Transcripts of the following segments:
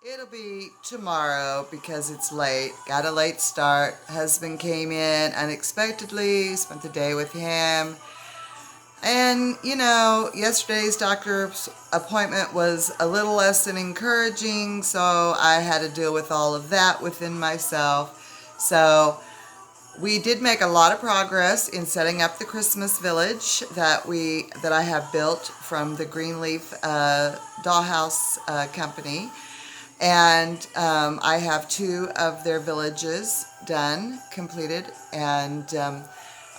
It'll be tomorrow because it's late. Got a late start. Husband came in unexpectedly, spent the day with him. And, yesterday's doctor's appointment was a little less than encouraging, so I had to deal with all of that within myself. So, we did make a lot of progress in setting up the Christmas village that I have built from the Greenleaf Dollhouse Company. And I have two of their villages done, completed, and I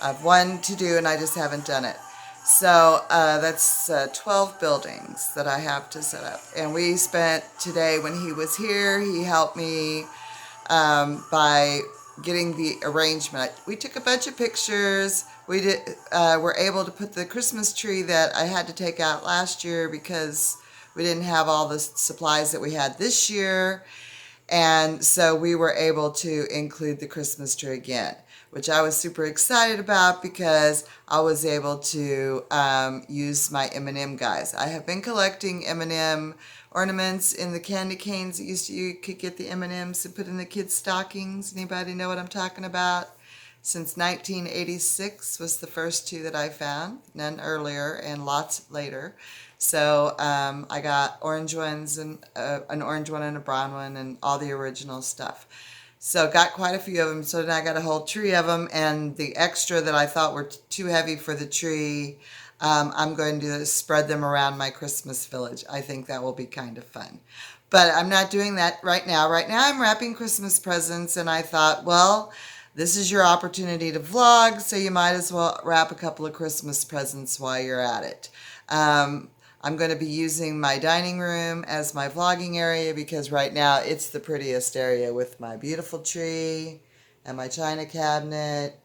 have one to do, and I just haven't done it. So that's 12 buildings that I have to set up. And we spent today, when he was here, he helped me by getting the arrangement. We took a bunch of pictures. We were able to put the Christmas tree that I had to take out last year because we didn't have all the supplies that we had this year. And so we were able to include the Christmas tree again, which I was super excited about because I was able to use my M&M guys. I have been collecting M&M ornaments in the candy canes that you could get the M&Ms and put in the kids' stockings. Anybody know what I'm talking about? Since 1986 was the first two that I found, none earlier and lots later. So I got orange ones and an orange one and a brown one and all the original stuff. So got quite a few of them. So then I got a whole tree of them, and the extra that I thought were too heavy for the tree, I'm going to spread them around my Christmas village. I think that will be kind of fun. But I'm not doing that right now. Right now I'm wrapping Christmas presents, and I thought, well, this is your opportunity to vlog, so you might as well wrap a couple of Christmas presents while you're at it. I'm going to be using my dining room as my vlogging area because right now it's the prettiest area with my beautiful tree and my china cabinet.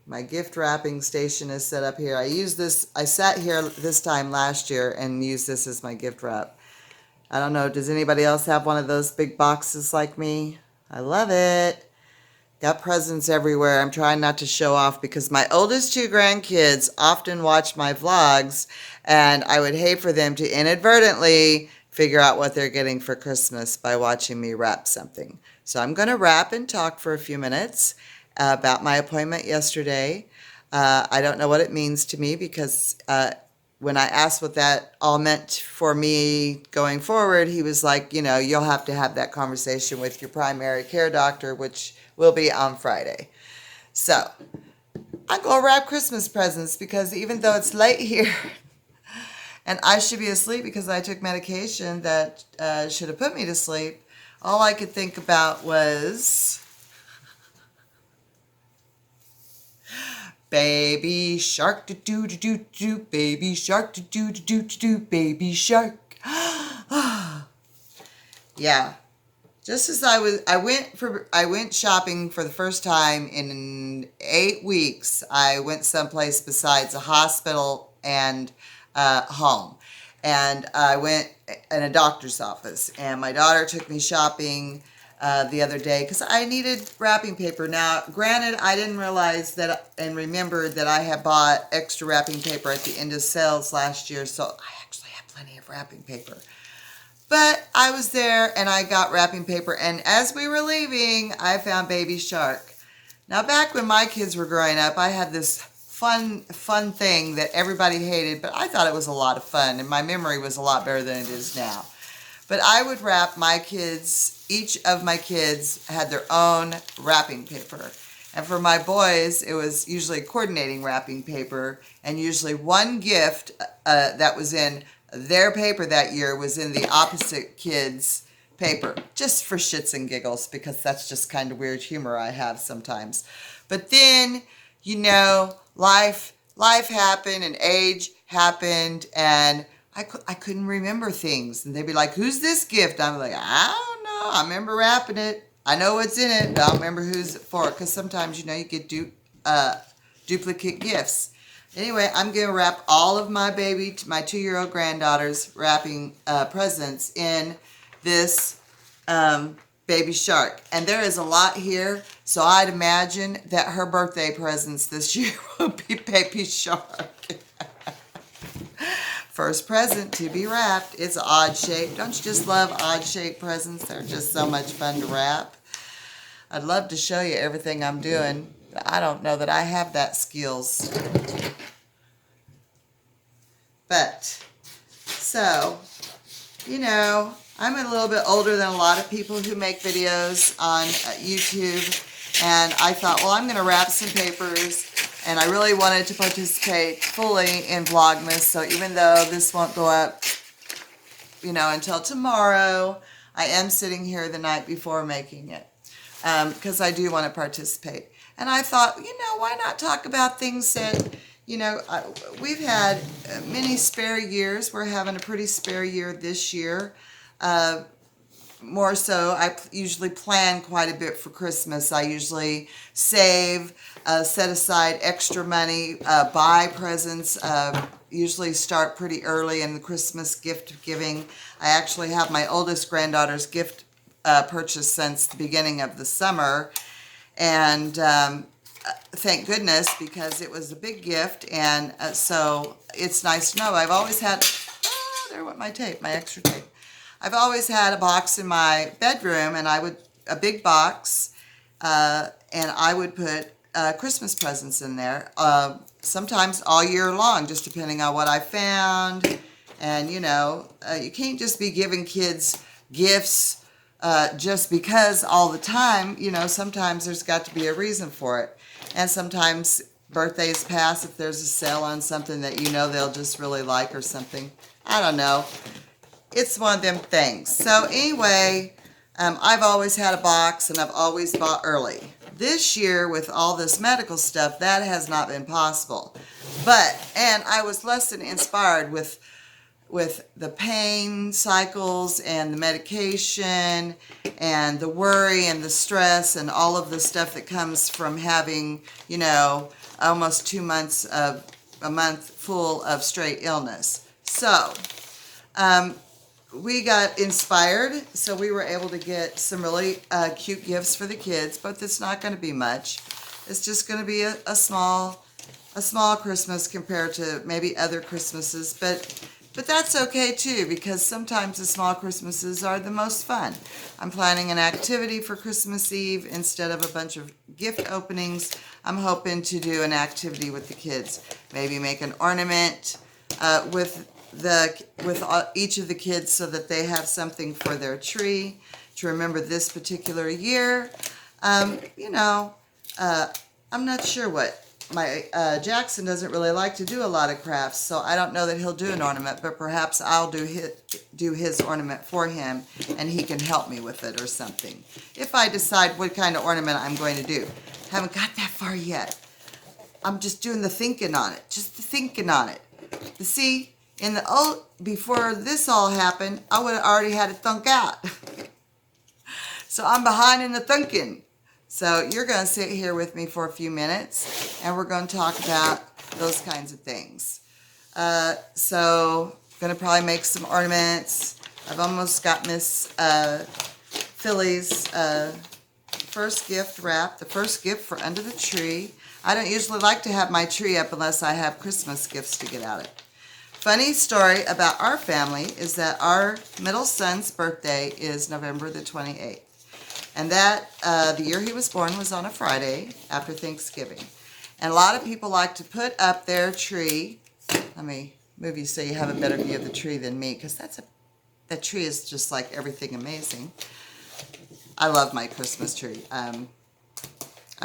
My gift wrapping station is set up here. I sat here this time last year and used this as my gift wrap. I don't know, does anybody else have one of those big boxes like me? I love it. Got presents everywhere. I'm trying not to show off because my oldest two grandkids often watch my vlogs, and I would hate for them to inadvertently figure out what they're getting for Christmas by watching me wrap something. So I'm going to wrap and talk for a few minutes about my appointment yesterday. I don't know what it means to me because when I asked what that all meant for me going forward, he was like, you'll have to have that conversation with your primary care doctor, which will be on Friday. So I'm going to wrap Christmas presents because even though it's late here and I should be asleep because I took medication that should have put me to sleep, all I could think about was baby shark, do do do do do, baby shark, do do do do do, baby shark. Yeah. Just as I went shopping for the first time in 8 weeks. I went someplace besides a hospital and home, and I went in a doctor's office. And my daughter took me shopping the other day because I needed wrapping paper. Now, granted, I didn't realize that and remembered that I had bought extra wrapping paper at the end of sales last year, so I actually have plenty of wrapping paper. But I was there and I got wrapping paper, and as we were leaving, I found Baby Shark. Now, back when my kids were growing up, I had this fun thing that everybody hated, but I thought it was a lot of fun, and my memory was a lot better than it is now. But I would wrap my kids, each of my kids had their own wrapping paper. And for my boys, it was usually coordinating wrapping paper, and usually one gift that was in their paper that year was in the opposite kid's paper, just for shits and giggles, because that's just kind of weird humor I have sometimes. But then, life happened and age happened, and I couldn't remember things. And they'd be like, who's this gift? I'm like, I don't know. I remember wrapping it. I know what's in it, but I don't remember who's it for. Because sometimes, you get duplicate gifts. Anyway, I'm going to wrap all of my 2-year-old granddaughter's wrapping presents in this Baby Shark. And there is a lot here, so I'd imagine that her birthday presents this year will be Baby Shark. First present to be wrapped. It's odd shaped. Don't you just love odd shaped presents? They're just so much fun to wrap. I'd love to show you everything I'm doing, but I don't know that I have that skills. But, so, you know, I'm a little bit older than a lot of people who make videos on YouTube, and I thought, well, I'm going to wrap some papers, and I really wanted to participate fully in Vlogmas, so even though this won't go up, you know, until tomorrow, I am sitting here the night before making it, because I do want to participate. And I thought, you know, why not talk about things that, you know, we've had many spare years. We're having a pretty spare year this year. More so, I usually plan quite a bit for Christmas. I usually save, set aside extra money, buy presents, usually start pretty early in the Christmas gift giving. I actually have my oldest granddaughter's gift purchase since the beginning of the summer. And thank goodness, because it was a big gift. And so it's nice to know. I've always had, there went my tape, my extra tape. I've always had a box in my bedroom, and a big box, and I would put Christmas presents in there, sometimes all year long, just depending on what I found. And, you know, you can't just be giving kids gifts just because all the time. You know, sometimes there's got to be a reason for it. And sometimes birthdays pass if there's a sale on something that you know they'll just really like or something. I don't know. It's one of them things. So anyway, I've always had a box, and I've always bought early. This year, with all this medical stuff, that has not been possible. And I was less than inspired with the pain cycles and the medication and the worry and the stress and all of the stuff that comes from having, you know, almost 2 months of a month full of straight illness. So, we got inspired, so we were able to get some really cute gifts for the kids, but it's not going to be much. It's just going to be a small Christmas compared to maybe other Christmases, but that's okay too, because sometimes the small Christmases are the most fun. I'm planning an activity for Christmas Eve instead of a bunch of gift openings. I'm hoping to do an activity with the kids, maybe make an ornament with each of the kids so that they have something for their tree to remember this particular year. You know, I'm not sure what. My Jackson doesn't really like to do a lot of crafts, so I don't know that he'll do an ornament, but perhaps I'll do his ornament for him, and he can help me with it or something. If I decide what kind of ornament I'm going to do. Haven't got that far yet. I'm just doing the thinking on it. Just the thinking on it. You see? Before this all happened, I would have already had it thunk out. So I'm behind in the thinking. So you're going to sit here with me for a few minutes, and we're going to talk about those kinds of things. So I'm going to probably make some ornaments. I've almost got Miss Philly's first gift wrapped, the first gift for under the tree. I don't usually like to have my tree up unless I have Christmas gifts to get out of it. Funny story about our family is that our middle son's birthday is November the 28th. And that, the year he was born was on a Friday after Thanksgiving. And a lot of people like to put up their tree. Let me move you so you have a better view of the tree than me, because that tree is just like everything amazing. I love my Christmas tree.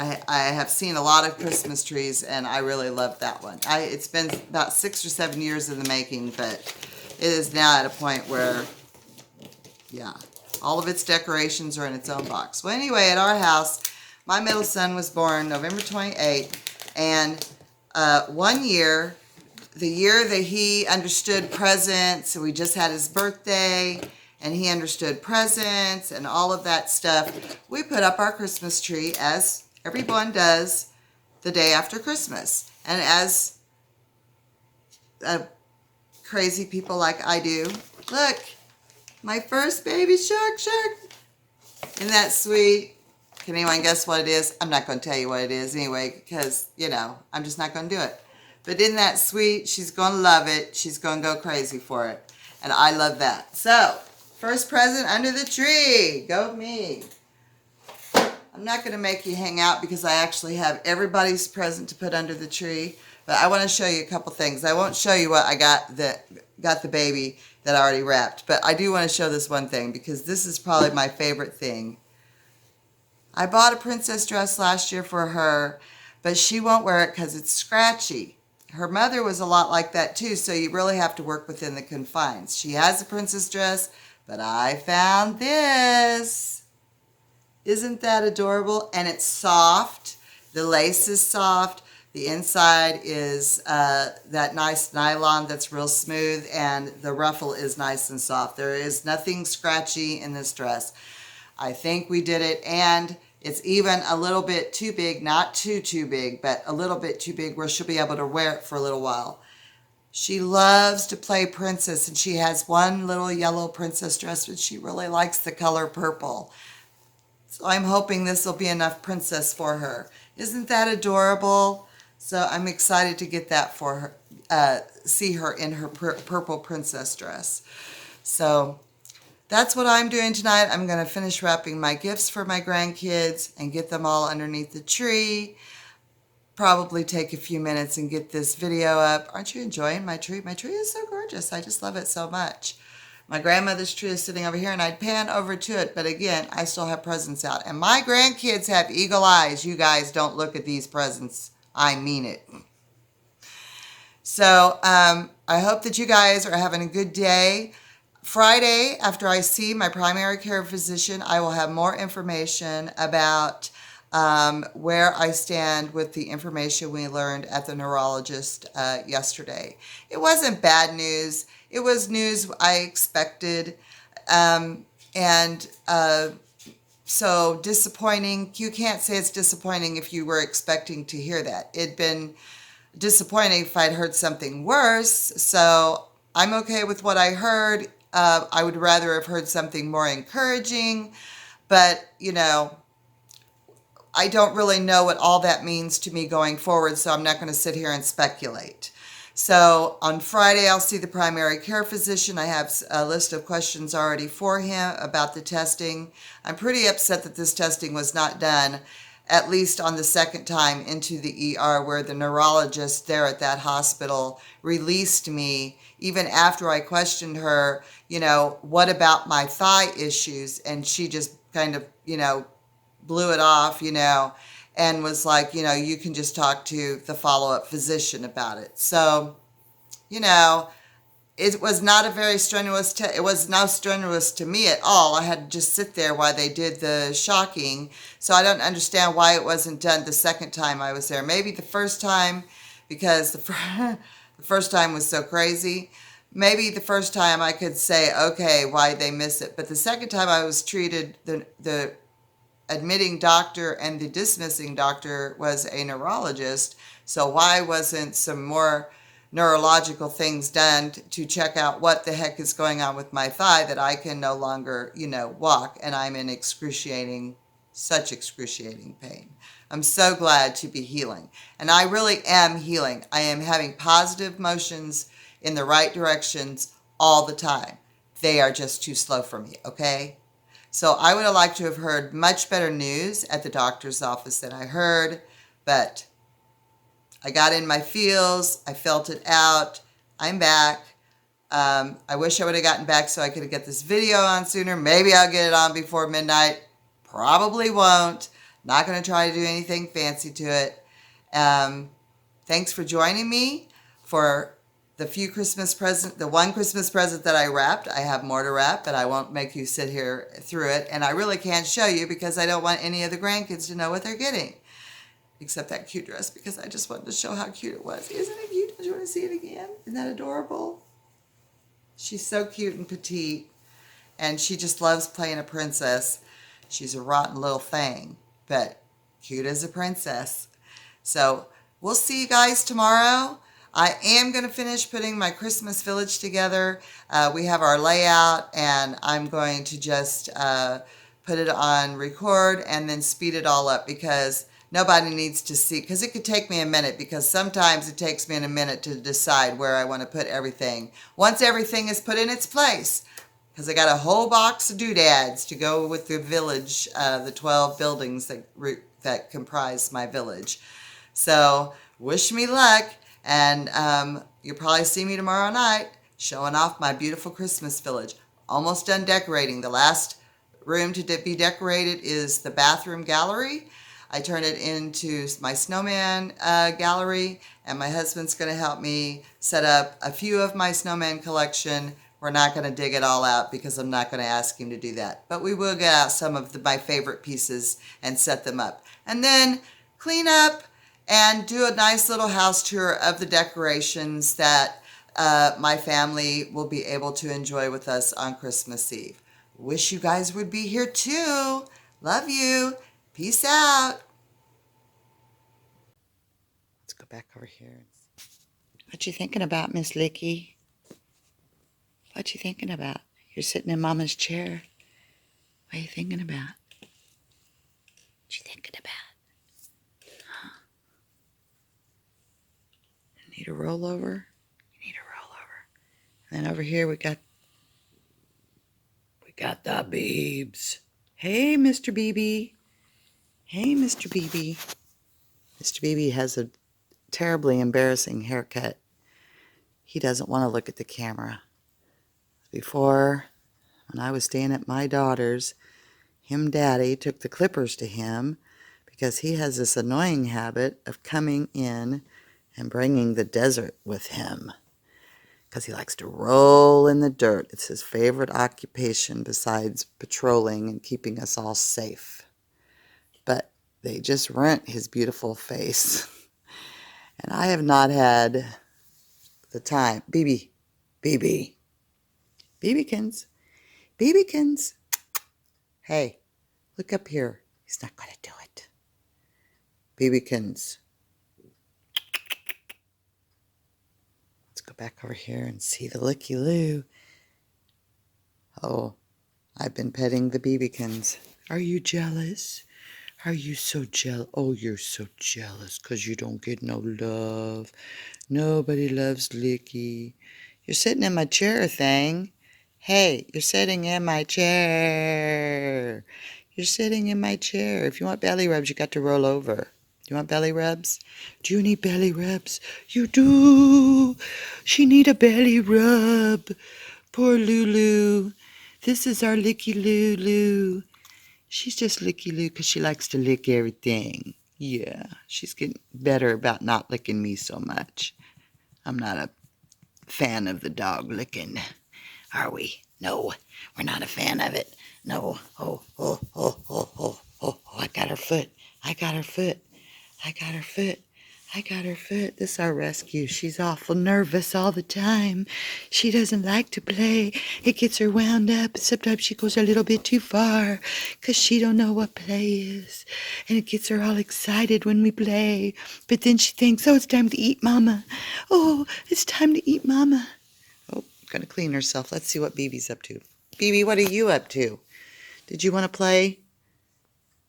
I have seen a lot of Christmas trees, and I really love that one. It's been about 6 or 7 years in the making, but it is now at a point where, yeah, all of its decorations are in its own box. Well, anyway, at our house, my middle son was born November 28th, and one year, the year that he understood presents, so we just had his birthday, and he understood presents and all of that stuff, we put up our Christmas tree, as everyone does, the day after Christmas. And as crazy people like I do, look, my first baby shark. Isn't that sweet? Can anyone guess what it is? I'm not going to tell you what it is anyway, because, you know, I'm just not going to do it. But isn't that sweet? She's going to love it. She's going to go crazy for it. And I love that. So, first present under the tree. Go me. I'm not going to make you hang out because I actually have everybody's present to put under the tree. But I want to show you a couple things. I won't show you what I got the baby that I already wrapped. But I do want to show this one thing because this is probably my favorite thing. I bought a princess dress last year for her, but she won't wear it because it's scratchy. Her mother was a lot like that too, so you really have to work within the confines. She has a princess dress, but I found this. Isn't that adorable? And it's soft. The lace is soft. The inside is that nice nylon that's real smooth, and the ruffle is nice and soft. There is nothing scratchy in this dress. I think we did it, and it's even a little bit too big, not too big, but a little bit too big where she'll be able to wear it for a little while. She loves to play princess, and she has one little yellow princess dress, but she really likes the color purple. So I'm hoping this will be enough princess for her. Isn't that adorable? So I'm excited to get that for her, see her in her purple princess dress. So that's what I'm doing tonight. I'm going to finish wrapping my gifts for my grandkids and get them all underneath the tree. Probably take a few minutes and get this video up. Aren't you enjoying my tree? My tree is so gorgeous. I just love it so much. My grandmother's tree is sitting over here, and I'd pan over to it, but again, I still have presents out. And my grandkids have eagle eyes. You guys don't look at these presents. I mean it. So I hope that you guys are having a good day. Friday, after I see my primary care physician, I will have more information about where I stand with the information we learned at the neurologist yesterday. It wasn't bad news. It was news I expected. So disappointing. You can't say it's disappointing if you were expecting to hear that. It'd been disappointing if I'd heard something worse. So I'm okay with what I heard. I would rather have heard something more encouraging, but I don't really know what all that means to me going forward, so I'm not going to sit here and speculate. So on Friday, I'll see the primary care physician. I have a list of questions already for him about the testing. I'm pretty upset that this testing was not done, at least on the second time into the ER, where the neurologist there at that hospital released me, even after I questioned her, what about my thigh issues? And she just kind of, blew it off, and was like, you can just talk to the follow-up physician about it. So, it was not a very strenuous test. It was not strenuous to me at all. I had to just sit there while they did the shocking. So I don't understand why it wasn't done the second time I was there. Maybe the first time, because the first time was so crazy. Maybe the first time I could say, okay, why they miss it. But the second time I was treated, the admitting doctor and the dismissing doctor was a neurologist. So why wasn't some more neurological things done to check out what the heck is going on with my thigh that I can no longer, walk, and I'm in such excruciating pain. I'm so glad to be healing. And I really am healing. I am having positive motions in the right directions all the time. They are just too slow for me, okay? So I would have liked to have heard much better news at the doctor's office than I heard, but I got in my feels. I felt it out. I'm back. I wish I would have gotten back so I could get this video on sooner. Maybe I'll get it on before midnight. Probably won't. Not going to try to do anything fancy to it. Thanks for joining me for the one Christmas present that I wrapped. I have more to wrap, but I won't make you sit here through it. And I really can't show you because I don't want any of the grandkids to know what they're getting. Except that cute dress, because I just wanted to show how cute it was. Isn't it cute? Do you want to see it again? Isn't that adorable? She's so cute and petite. And she just loves playing a princess. She's a rotten little thing, but cute as a princess. So we'll see you guys tomorrow. I am going to finish putting my Christmas village together. We have our layout, and I'm going to just put it on record and then speed it all up, because Nobody needs to see, because it could take me a minute, because sometimes it takes me a minute to decide where I want to put everything. Once everything is put in its place, because I got a whole box of doodads to go with the village, the 12 buildings that comprise my village. So wish me luck, and you'll probably see me tomorrow night showing off my beautiful Christmas village. Almost done decorating. The last room to be decorated is the bathroom gallery. I turned it into my snowman gallery, and my husband's going to help me set up a few of my snowman collection. We're not going to dig it all out because I'm not going to ask him to do that. But we will get out some of my favorite pieces and set them up. And then clean up and do a nice little house tour of the decorations that my family will be able to enjoy with us on Christmas Eve. Wish you guys would be here too. Love you. Peace out. Let's go back over here. What you thinking about, Miss Licky? What you thinking about? You're sitting in Mama's chair. What are you thinking about? What you thinking about? Huh? You need a rollover? You need a rollover. And then over here we got the Beebs. Hey, Mr. BB. Hey, Mr. BB. Mr. BB has a terribly embarrassing haircut. He doesn't want to look at the camera. Before, when I was staying at my daughter's, Daddy took the clippers to him because he has this annoying habit of coming in and bringing the desert with him because he likes to roll in the dirt. It's his favorite occupation besides patrolling and keeping us all safe. But they just rent his beautiful face. And I have had the time. Beebykins. Hey, look up here. He's not going to do it. Beebykins. Let's go back over here and see the Licky Loo. Oh, I've been petting the Beebykins. Are you jealous? Are you so jealous? Oh, you're so jealous because you don't get no love. Nobody loves Licky. You're sitting in my chair, thing. Hey, you're sitting in my chair. You're sitting in my chair. If you want belly rubs, you got to roll over. Do you want belly rubs? Do you need belly rubs? You do. She need a belly rub. Poor Lulu. This is our Licky Lulu. She's just Licky Lou because she likes to lick everything. Yeah, she's getting better about not licking me so much. I'm not a fan of the dog licking, are we? No, we're not a fan of it. No. Oh, I got her foot. I got her foot. This is our rescue. She's awful nervous all the time. She doesn't like to play. It gets her wound up. Sometimes she goes a little bit too far because she don't know what play is. And it gets her all excited when we play. But then she thinks, oh, it's time to eat Mama. Oh, it's time to eat Mama. Oh, gonna clean herself. Let's see what BB's up to. BB, what are you up to? Did you want to play?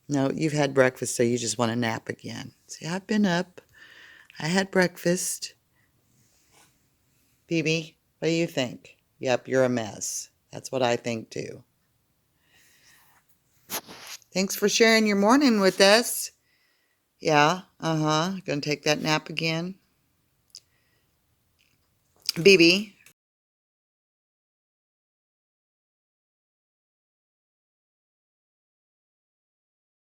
No, you've had breakfast, so you just want to nap again. See, I've been up. I had breakfast. BB, what do you think? Yep, you're a mess. That's what I think too. Thanks for sharing your morning with us. Yeah, gonna take that nap again. BB,